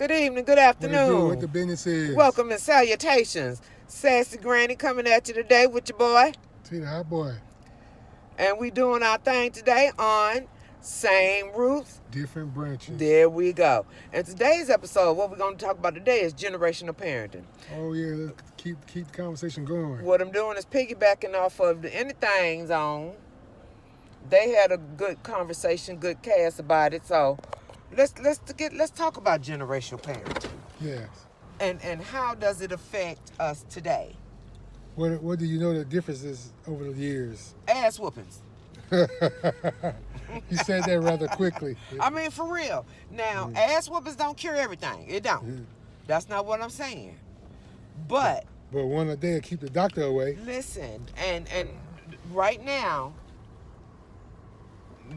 Good evening, good What afternoon. what the business is. Welcome and salutations. SassyGranny coming at you today with your boy. See the hot boy. And we doing our thing today on Same Roots. Different branches. There we go. And today's episode, what we're going to talk about today is generational parenting. Oh yeah, let's keep the conversation going. What I'm doing is piggybacking off of the Anything Zone. They had a good conversation, good cast about it. So let's talk about generational parenting. Yes. And how does it affect us today? What do you know the difference is over the years? Ass whoopings. You said that rather quickly. I mean, for real. Now, ass whoopings don't cure everything. It don't. That's not what I'm saying. But one a day will keep the doctor away. listen, and right now,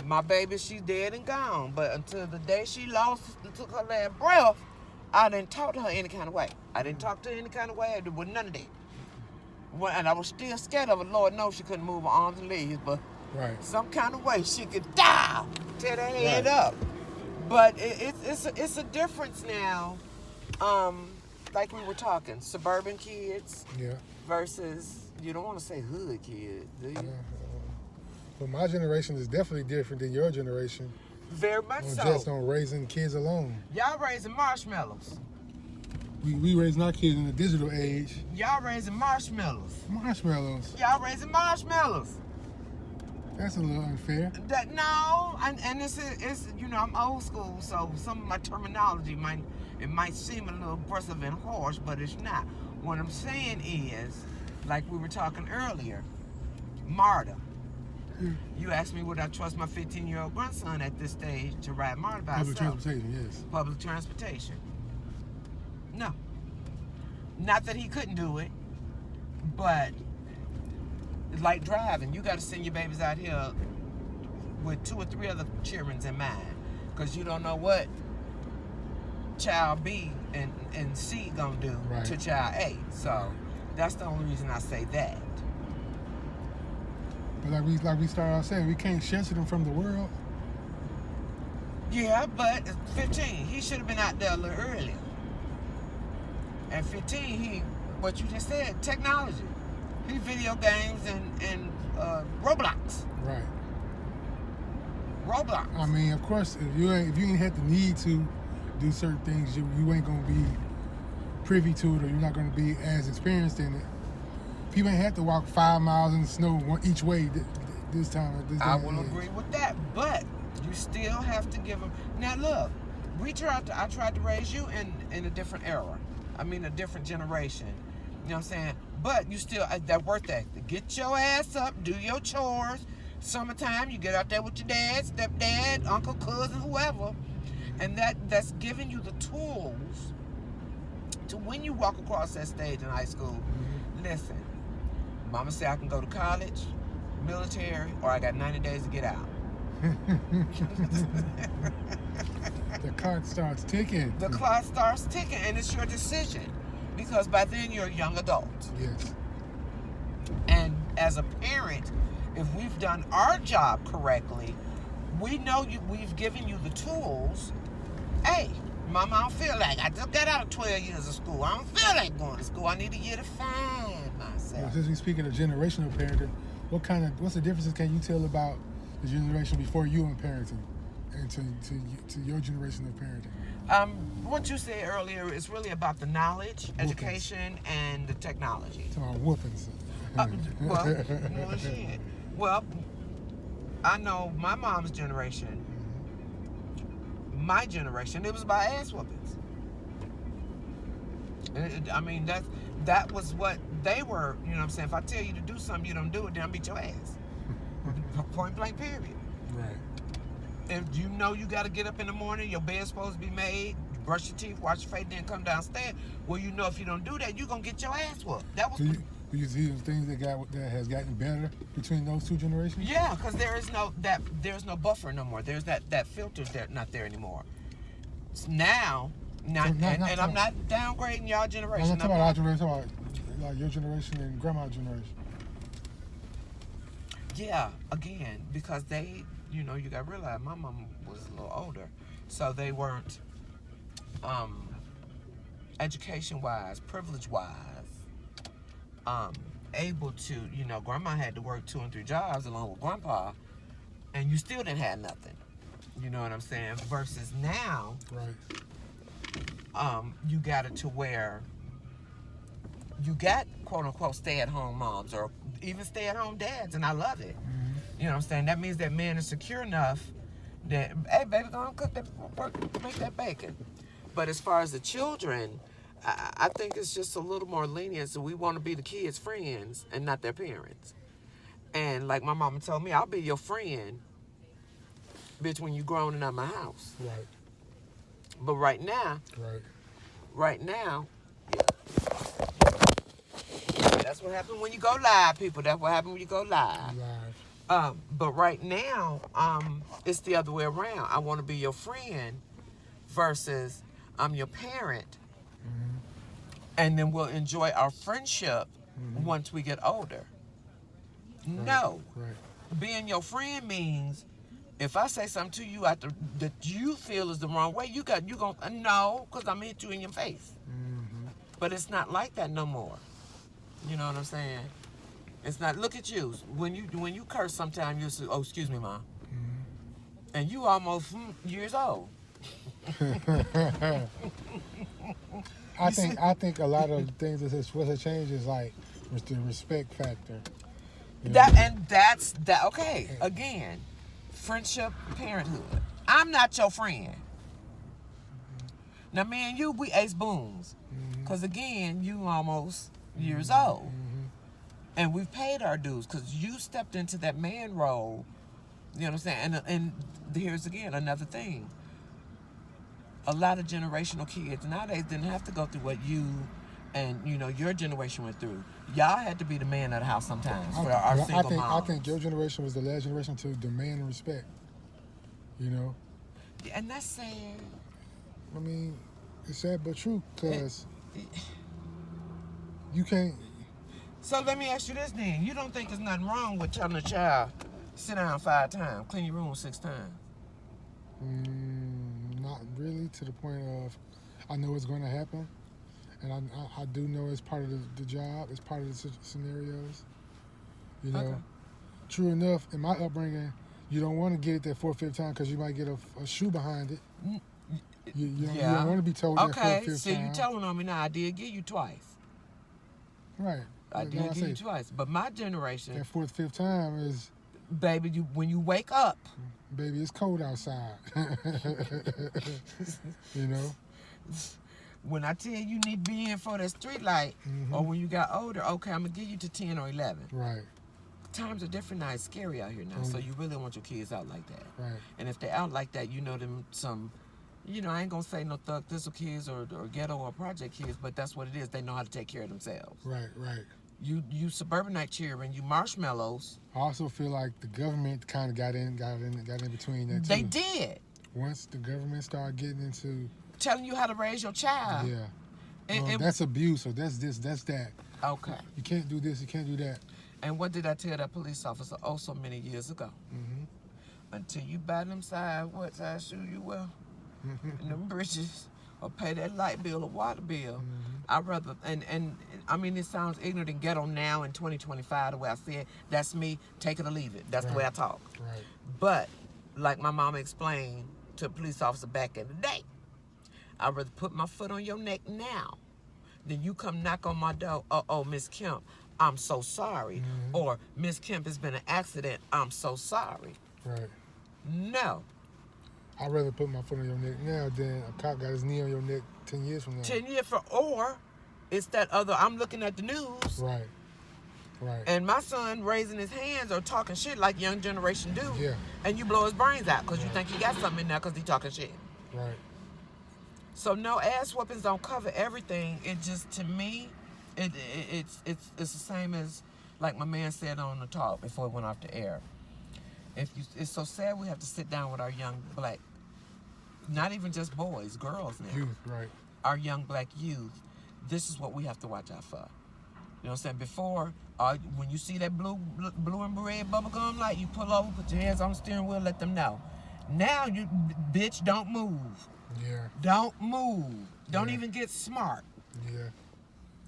my baby, she's dead and gone. But until the day she took her last breath, I didn't talk to her any kind of way. I didn't talk to her any kind of way. There was none of that. And I was still scared of her. Lord knows she couldn't move her arms and legs, but Right. some kind of way she could tear her head up. But it's a difference now. Like we were talking, suburban kids Yeah. versus, you don't want to say hood kids, do you? But my generation is definitely different than your generation. Very much Just so. on raising kids alone. Y'all raising marshmallows. We raising our kids in the digital age. Y'all raising marshmallows. Marshmallows. Y'all raising marshmallows. That's a little unfair. That no, and it's I'm old school, so some of my terminology might seem a little aggressive and harsh, but it's not. What I'm saying is, like we were talking earlier, MARTA. You asked me would I trust my 15-year-old grandson at this stage to ride MARTA by Public himself? transportation, yes. Public transportation. No. Not that he couldn't do it, but it's like driving. You got to send your babies out here with 2 or 3 other children in mind, because you don't know what child B and C gonna do Right. to child A. So that's the only reason I say that. But like we started out saying, we can't shelter them from the world. Yeah, but at 15, he should have been out there a little earlier. At 15, what you just said, technology. He video games and Roblox. Right. Roblox. I mean, of course, if you ain't had the need to do certain things, you ain't gonna be privy to it, or you're not gonna be as experienced in it. People ain't have to walk 5 miles in the snow each way this time. I will agree with that, but you still have to give them. Now look, I tried to raise you in a different era. I mean, a different generation. You know what I'm saying? But you still, that work ethic. Get your ass up, do your chores. Summertime, you get out there with your dad, stepdad, uncle, cousin, whoever. And that's giving you the tools to, when you walk across that stage in high school, listen, mama said I can go to college, military, or I got 90 days to get out. The clock starts ticking. The clock starts ticking, and it's your decision, because by then you're a young adult. Yes. And as a parent, if we've done our job correctly, we know we've given you the tools. Hey, mama, I don't feel like I just got out of 12 years of school. I don't feel like going to school. I need a year to find myself. Well, since we're speaking of generational parenting, what's the differences can you tell about the generation before you in parenting and to your generation of parenting? What you said earlier is really about the knowledge, education, and the technology. Talking about whoopings. Well, shit. Well, I know my mom's generation, my generation, it was about ass whoopings. I mean, that was what they were, you know what I'm saying? If I tell you to do something, you don't do it, then I'll beat your ass. Point blank, period. Right. If you know you got to get up in the morning, your bed's supposed to be made, brush your teeth, wash your face, then come downstairs. Well, you know if you don't do that, you're going to get your ass whooped. That was... Do you see the things that has gotten better between those two generations? Yeah, because there's no buffer no more. There's that filter's there, not there anymore. Now, and I'm not downgrading y'all generation. I'm not talking about our generation. I'm talking about like your generation and grandma's generation. Yeah, again, because they, you got to realize my mom was a little older, so they weren't education-wise, privilege-wise, able to, grandma had to work 2 and 3 jobs along with grandpa, and you still didn't have nothing. You know what I'm saying? Versus now, Right. You got it to where you got quote-unquote stay-at-home moms or even stay-at-home dads, and I love it. Mm-hmm. You know what I'm saying? That means that man is secure enough that, hey, baby, go on, cook that, make that bacon. But as far as the children, I think it's just a little more lenient. So we want to be the kids' friends and not their parents. And like my mama told me, I'll be your friend, bitch, when you grown and out my house. Right. But right now, that's what happens when you go live, people. That's what happens when you go live. But right now, it's the other way around. I want to be your friend versus I'm your parent. Mm-hmm. And then we'll enjoy our friendship Mm-hmm. once we get older. Right. No. Right. Being your friend means if I say something to you that you feel is the wrong way, you going to no, because I'm hit you in your face. Mm-hmm. But it's not like that no more. You know what I'm saying? It's not. Look at you. When you curse, sometimes you say, "Oh, excuse me, mom," Mm-hmm. and you almost years old. I think a lot of things that's supposed to change is like the respect factor. That's okay. Again, friendship, parenthood. I'm not your friend. Mm-hmm. Now, me and you, we ace booms. Mm-hmm. Because again, you almost years old. Mm-hmm. And we've paid our dues because you stepped into that man role. You know what I'm saying? And here's again another thing. A lot of generational kids nowadays didn't have to go through what you and your generation went through. Y'all had to be the man of the house sometimes for our single moms. I think your generation was the last generation to demand respect. And that's sad. I mean, it's sad but true because you can't. So let me ask you this then. You don't think there's nothing wrong with telling a child, sit down 5 times, clean your room 6 times? Not really, to the point of I know it's going to happen. And I do know it's part of the job. It's part of the scenarios. Okay. True enough, in my upbringing, you don't want to get it that 4th, 5th time because you might get a shoe behind it. You don't want to be told that 4th, 5th time. Okay, so you telling on me now. I did give you twice. Right. I did give you twice. But my generation... That 4th, 5th time is... Baby, when you wake up... Baby, it's cold outside. When I tell you need to be in for that street light, mm-hmm. or when you got older, okay, I'm going to give you to 10 or 11. Right. Times are different now. It's scary out here now. Mm-hmm. So you really want your kids out like that. Right. And if they're out like that, them some... I ain't going to say no thug thistle kids or ghetto or project kids, but that's what it is. They know how to take care of themselves. Right. You suburbanite cheering, you marshmallows. I also feel like the government kind of got in between that too. They did. Once the government started getting into telling you how to raise your child. Yeah. And that's abuse, or that's this, that's that. Okay. You can't do this, you can't do that. And what did I tell that police officer so many years ago? Mm-hmm. Until you buy them what size shoe you wear, and them britches, or pay that light bill or water bill, I'd rather, and I mean, it sounds ignorant and ghetto now in 2025, the way I say it. That's me, take it or leave it. That's the way I talk. Right. But, like my mama explained to a police officer back in the day, I'd rather put my foot on your neck now than you come knock on my door, oh, Miss Kemp, I'm so sorry. Mm-hmm. Or, Miss Kemp, has been an accident, I'm so sorry. Right. No. I'd rather put my foot on your neck now than a cop got his knee on your neck 10 years from now. 10 years or it's that other, I'm looking at the news. Right. And my son raising his hands or talking shit like young generation do. Yeah. And you blow his brains out because you think he got something in there because he talking shit. Right. So no, ass whoopings don't cover everything. It just, to me, it's the same as like my man said on the talk before it went off the air. It's so sad we have to sit down with our young black, not even just boys, girls now. Youth, right. Our young black youth. This is what we have to watch out for. You know what I'm saying? Before, when you see that blue and red bubblegum light, you pull over, put your hands on the steering wheel, let them know. Now, you bitch, don't move. Yeah. Don't move. Don't even get smart. Yeah.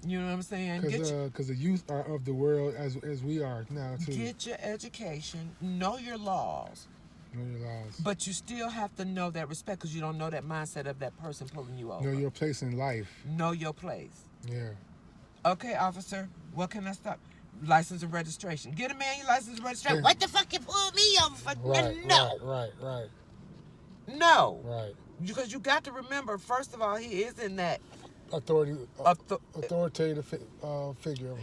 You know what I'm saying? Because the youth are of the world as we are now too. Get your education, know your laws. Know your laws. But you still have to know that respect because you don't know that mindset of that person pulling you over. Know your place in life. Know your place. Yeah. Okay, officer, what can I stop? License and registration. Get a man your license and registration. Yeah. What the fuck you pulled me over for? Right, No. right. No. Right. Because you got to remember, first of all, he is in that authoritative figure,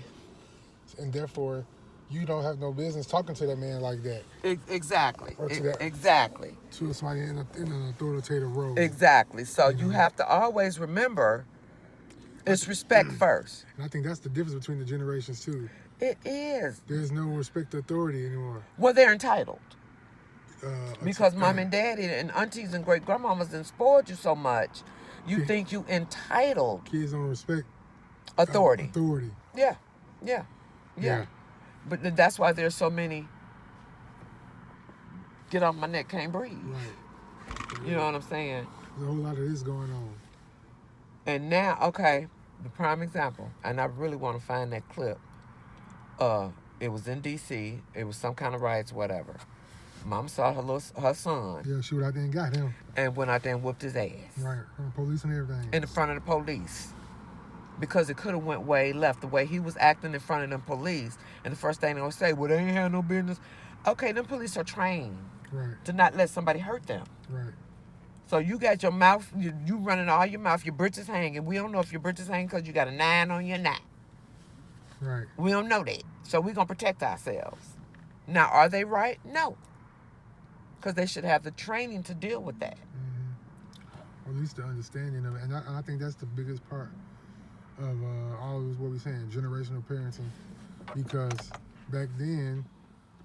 and therefore, you don't have no business talking to that man like that. Exactly. Or to that, exactly. To somebody in an authoritative role. Exactly. So you have to always remember, it's respect first. And I think that's the difference between the generations too. It is. There's no respect to authority anymore. Well, they're entitled. Because mom and daddy and aunties and great grandmamas done spoiled you so much, you think you entitled. Kids don't respect authority. Yeah. But that's why there's so many. Get off my neck, can't breathe. Right. You know what I'm saying? There's a whole lot of this going on. And now, okay, the prime example, and I really want to find that clip. It was in D.C. It was some kind of riots, whatever. Mom saw her son. Yeah, she went out there and got him. And went out there and whooped his ass. Right, from the police and everything. In front of the police. Because it could have went way left. The way he was acting in front of the police. And the first thing they gonna say, well, they ain't had no business. Okay, them police are trained to not let somebody hurt them. Right. So you got your mouth, you running all your mouth, your britches hanging. We don't know if your britches hanging because you got a 9 on your neck. Right. We don't know that. So we're going to protect ourselves. Now, are they right? No. Because they should have the training to deal with that. Mm-hmm. Or at least the understanding of it. And I think that's the biggest part of all of what we're saying, generational parenting. Because back then,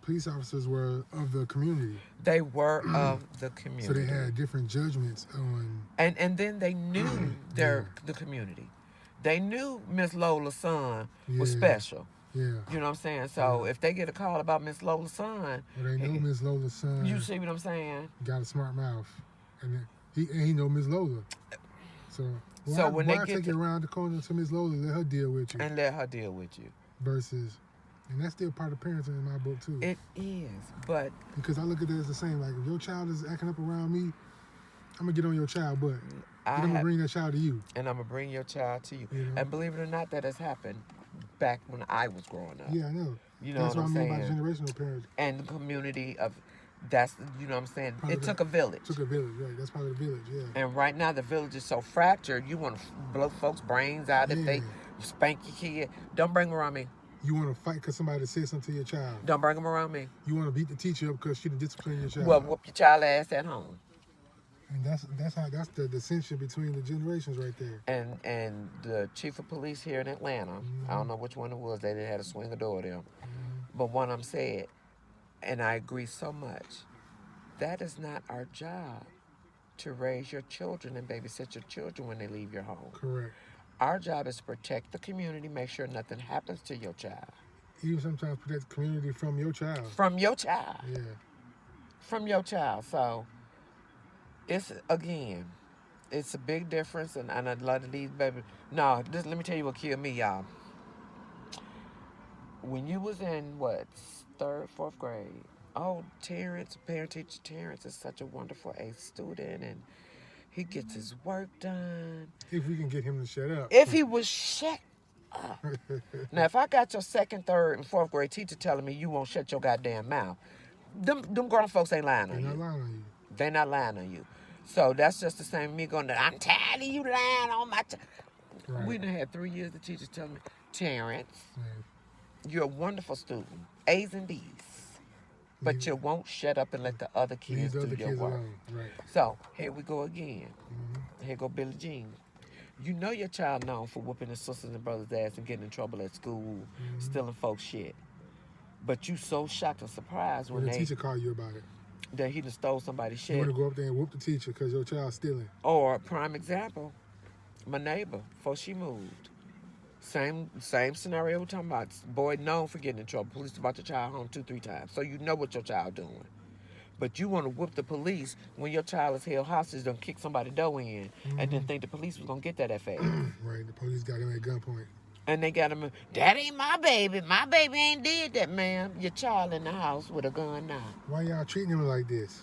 police officers were of the community. They were of the community. So they had different judgments on... And then they knew the community. They knew Miss Lola's son was special. Yeah. You know what I'm saying? So if they get a call about Miss Lola's son... Well, they know Miss Lola's son... You see what I'm saying? Got a smart mouth. And he know Miss Lola. So when they take you around the corner to Miss Lola, let her deal with you. And let her deal with you. Versus... And that's still part of parenting in my book, too. It is, but... Because I look at it as the same. Like, if your child is acting up around me, I'm going to get on your child, but I'm going to bring that child to you. And I'm going to bring your child to you. You know? And believe it or not, that has happened back when I was growing up. Yeah, I know. You know that's what I'm saying? That's what I mean by generational parenting. And the community of... That's, you know what I'm saying? It took a village. Took a village, right. That's part of the village, yeah. And right now, the village is so fractured, you want to blow folks' brains out if they spank your kid. Don't bring them around me. You want to fight because somebody said something to your child. Don't bring them around me. You want to beat the teacher up because she didn't discipline your child. Well, whoop your child ass at home. And that's the dissension between the generations right there. And the chief of police here in Atlanta, I don't know which one it was, they had a swing a door there. But one of them said, and I agree so much, that is not our job to raise your children and babysit your children when they leave your home. Correct. Our job is to protect the community, make sure nothing happens to your child. Even sometimes protect the community from your child. From your child. Yeah. From your child. So, it's a big difference, and a lot of these baby. No, let me tell you what killed me, y'all. When you was in, third, fourth grade, Terrence, parent-teacher Terrence is such a wonderful A student, and he gets his work done. If we can get him to shut up. If he was shut up. Now, if I got your second, third, and fourth grade teacher telling me you won't shut your goddamn mouth, them grown folks ain't lying on you. They're not lying on you. They're not lying on you. So that's just the same me going, I'm tired of you lying on my child. Right. We done had 3 years of teachers telling me, Terrence, you're a wonderful student, A's and B's. But you won't shut up and let the other kids do your work. Right. So, here we go again. Here go Billie Jean. You know your child known for whooping his sisters and brothers' ass and getting in trouble at school, stealing folks' shit. But you so shocked and surprised when the teacher called you about it. That he done stole somebody's shit. You want to go up there and whoop the teacher because your child's stealing. Or, prime example, my neighbor, before she moved. Same scenario we're talking about. Boy known for getting in trouble. Police brought your child home 2-3 times. So you know what your child doing. But you want to whoop the police when your child is held hostage and kick somebody's door in and then think the police was going to get that fast. Right, the police got him at gunpoint. And they got him, that ain't my baby. My baby ain't did that, ma'am. Your child in the house with a gun now. Why y'all treating him like this?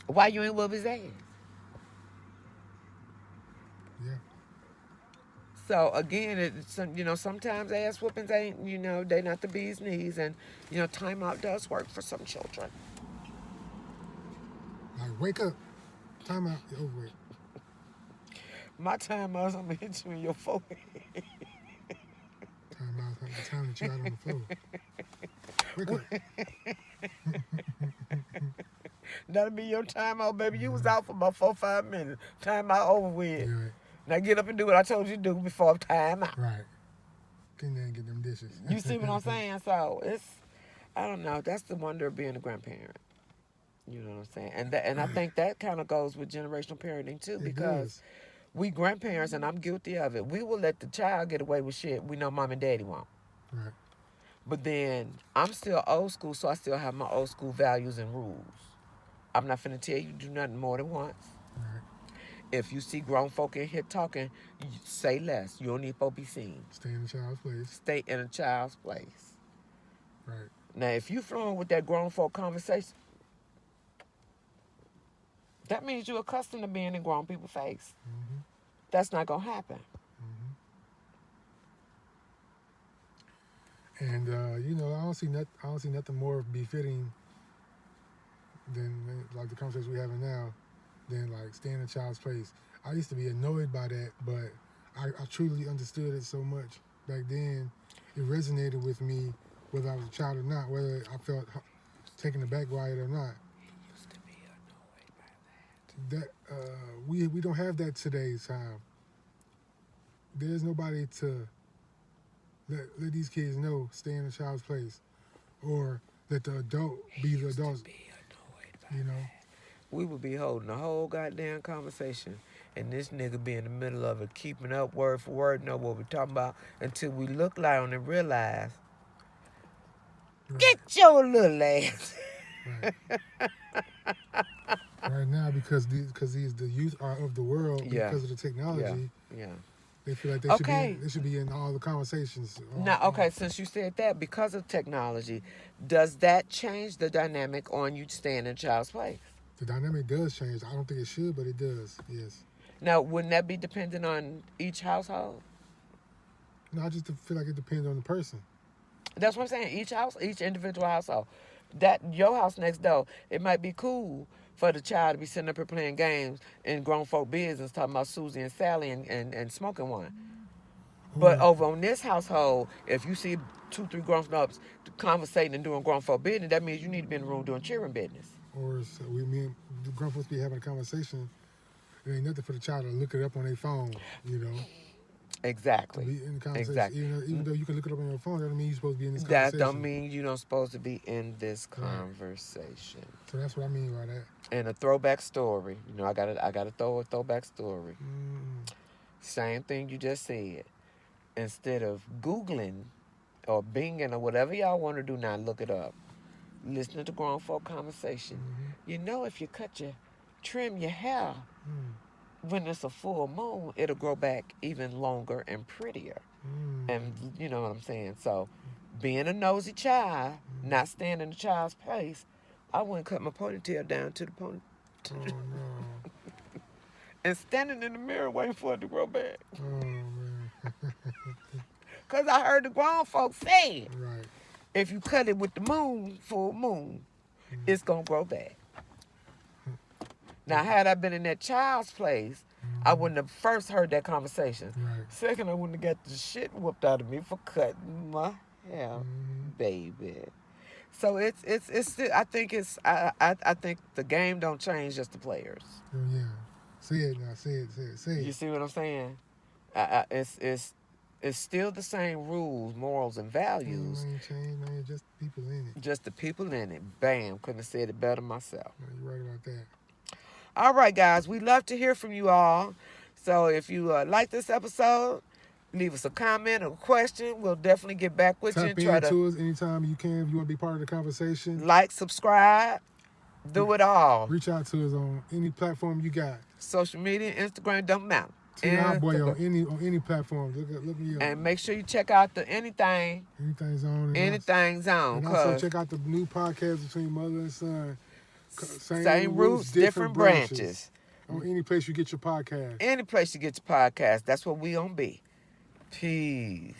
Why you ain't whoop his ass? Yeah. So again, sometimes ass whoopings ain't, they not the bee's knees, and timeout does work for some children. Like, wake up. Timeout. You're over it. My timeout's I'm gonna hit you in your forehead. Timeout. The time that you're out on the floor. Wake up. That'll be your timeout, baby. You was out for about 4 or 5 minutes. Timeout over with. Yeah, right. Now get up and do what I told you to do before time out. Right. Get in there and get them dishes. You see what I'm saying? So I don't know. That's the wonder of being a grandparent. You know what I'm saying? And I think that kind of goes with generational parenting too, because we grandparents, and I'm guilty of it, we will let the child get away with shit we know mom and daddy won't. Right. But then I'm still old school, so I still have my old school values and rules. I'm not finna tell you to do nothing more than once. Right. If you see grown folk in here talking, you say less. You don't need to be seen. Stay in the child's place. Stay in a child's place. Right. Now, if you flowing with that grown folk conversation, that means you're accustomed to being in grown people's face. Mm-hmm. That's not gonna happen. Mm-hmm. And I don't see nothing more befitting than like the conversation we're having now, than like staying in a child's place. I used to be annoyed by that, but I truly understood it so much back then. It resonated with me, whether I was a child or not, whether I felt taken aback by it or not. You used to be annoyed by that. We don't have that today's time. There's nobody to let these kids know, stay in a child's place, or let the adult be the adults. We would be holding the whole goddamn conversation, and this nigga be in the middle of it, keeping up word for word, know what we're talking about, until we look down and realize, get your little ass. Right. Right now, because the youth are of the world, because of the technology. Yeah. They feel like they should be in all the conversations. Since you said that, because of technology, does that change the dynamic on you staying in a child's place? The dynamic does change. I don't think it should, but it does, yes. Now, wouldn't that be dependent on each household? No, I just feel like it depends on the person. That's what I'm saying. Each individual household. That your house next door, it might be cool for the child to be sitting up here playing games in grown folk business, talking about Susie and Sally and smoking one. But over on this household, if you see 2, 3 grown-ups conversating and doing grown folk business, that means you need to be in the room doing children business. Or the grown folks be having a conversation. It ain't nothing for the child to look it up on their phone, Exactly. To be in the conversation. Exactly. Even though you can look it up on your phone, that don't mean you're supposed to be in this conversation. That don't mean you're not supposed to be in this conversation. So that's what I mean by that. And a throwback story. I gotta throw a throwback story. Same thing you just said. Instead of Googling or Binging or whatever y'all want to do now, look it up. Listen to grown folk conversation. If you trim your hair when it's a full moon, it'll grow back even longer and prettier. And you know what I'm saying? So being a nosy child, not staying in the child's place, I wouldn't cut my ponytail down to the pony. No. And standing in the mirror waiting for it to grow back. Oh, man. Because I heard the grown folks say it. Right. If you cut it with the full moon, it's going to grow back. Now, had I been in that child's place, I wouldn't have first heard that conversation. Right. Second, I wouldn't have got the shit whooped out of me for cutting my hair, baby. So it's still, I think the game don't change, just the players. Oh, yeah. Say it now. Say it. You see what I'm saying? It's still the same rules, morals, and values. Ain't changed, man. Just people in it. Just the people in it. Bam. Couldn't have said it better myself. No, you're right about that. All right, guys. We love to hear from you all. So if you like this episode, leave us a comment or a question. We'll definitely get back with you. Tap into us anytime you can if you want to be part of the conversation. Like, subscribe. Do it all. Reach out to us on any platform you got. Social media, Instagram, don't matter. T.I. Boy on any platform. Look me up. And make sure you check out the Anything Zone. And also check out the new podcast between mother and son. Same roots, different branches. On any place you get your podcast. Any place you get your podcast. That's what we gonna be. Peace.